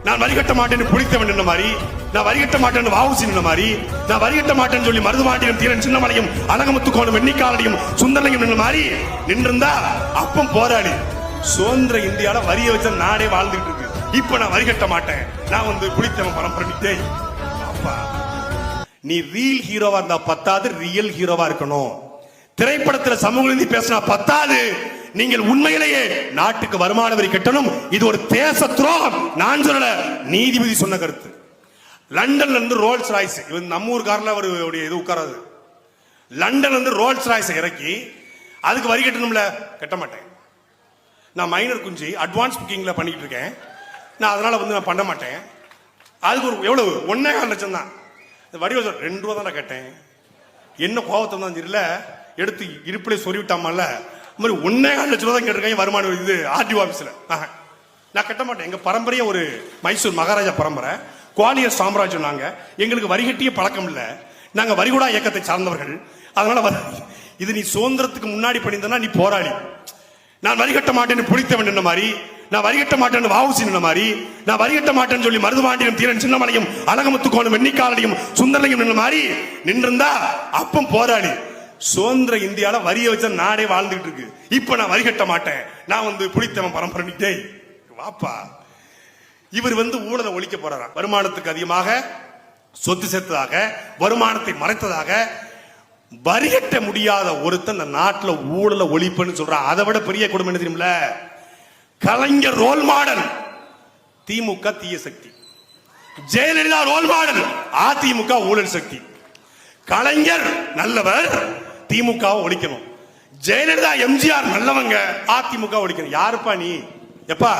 நான் வரி கட்ட மாட்டேன்னு புளித்தவன் என்ன மாதிரி, நான் வரி கட்ட மாட்டேன்னு வாவுசி நின்ன மாதிரி, நான் வரி கட்ட மாட்டேன்னு சொல்லி மருதுபாண்டியம் தீரன் சின்னமலையும் அழகமுத்துக்கோணும் வெண்ணிக்காலையும் சுந்தரலையும் நின்ன மாதிரி நின்றிருந்தா அப்பம் போராளி. சுதந்திர இந்தியால வரியை வச்ச நாடே வாழ்ந்துட்டு இருக்கு. இப்ப நான் வரி கட்ட மாட்டேன், நான் புளித்தவன் பரம்பரை. அப்பா, நீ ரீல் ஹீரோவா இருந்தா பத்தாது, ரியல் ஹீரோவா இருக்கணும். திரைப்படத்துல சமூக நீதி பேசினா பத்தாது, நீங்கள் உண்மையிலேயே நாட்டுக்கு வருமான வரி கட்டணும். இது ஒரு தேச துரோகம். நான் சொல்லல, நீதிபதி சொன்ன கருத்து. லண்டன்ல இருந்து ரோல்ஸ் ராய்ஸ், நம்ம ஊர் கார்ல ஒரு இது உட்காராது. லண்டன்ல இருந்து ரோல்ஸ் ராய்ஸ் இறக்கி அதுக்கு வரி கட்டணும்ல, கட்ட மாட்டேன். நான் மைனர் குஞ்சு அட்வான்ஸ் புக்கிங்ல பண்ணிட்டு இருக்கேன். நான் அதனால நான் பண்ண மாட்டேன். அதுக்கு ஒரு எவ்வளவு 1.25 லட்சம் தான். வடிவ 2 ரூபா தான் கேட்டேன். என்ன கோபத்தை தான் தெரியல, எடுத்து இருப்பிலே சொல்லிவிட்டாமல்ல. மாதிரி 1.25 லட்சம் ரூபா தான் கேட்டிருக்கேன் வருமான இது ஆர்டிஓ ஆபீஸ்ல. நான் கட்ட மாட்டேன். எங்க பரம்பரையே ஒரு மைசூர் மகாராஜா பரம்பரை, குவாலியர் சாம்ராஜ்யம். நாங்க எங்களுக்கு வரிகட்டிய பழக்கம் இல்ல. நாங்க வரிகுடா இயக்கத்தை சார்ந்தவர்கள். அதனால இது நீ சுதந்திரத்துக்கு முன்னாடி பண்ணியிருந்தா நீ போராளி. நான் வரி கட்ட மாட்டேன்னு புளித்தவன் என்ன மாதிரி, நான் வரி கட்ட மாட்டேன்னு வாவுசி நின்ன மாதிரி, நான் வரி கட்ட மாட்டேன்னு சொல்லி மருதுபாண்டியம் தீரன் சின்னமலையும் அழகமுத்துக்கோணும் வெண்ணிக்காலையும் சுந்தரலையும் நின்ன மாதிரி நின்றிருந்தா அப்பம் போராளி. சுதந்திர இந்தியால வரியை வச்ச நாடே வாழ்ந்துட்டு இருக்கு. இப்ப நான் வரி கட்ட மாட்டேன், நான் புளித்தவன் பரம்பரை. வாப்பா, இவர் ஊழலை ஒழிக்க போறாரா? வருமானத்துக்கு அதிகமாக சொத்து சேர்த்ததாக, வருமானத்தை மறைத்ததாக வரி கட்ட முடியாத ஒருத்தன் இந்த நாட்டுல ஊழலை ஒழிப்புன்னு சொல்றான். அதை விட பெரிய கொடுமை என்ன தெரியுமில்ல? கலைஞர் ரோல் மாடல், திமுக தீய சக்தி. ஜெயலலிதா ரோல் மாடல், அதிமுக ஊழல் சக்தி. கலைஞர் நல்லவர், திமுக ஒழிக்கணும். ஜெயலலிதா எம்ஜிஆர் நல்லவங்க, அதிமுக ஒழிக்கணும். யாருப்பா நீ? எப்பா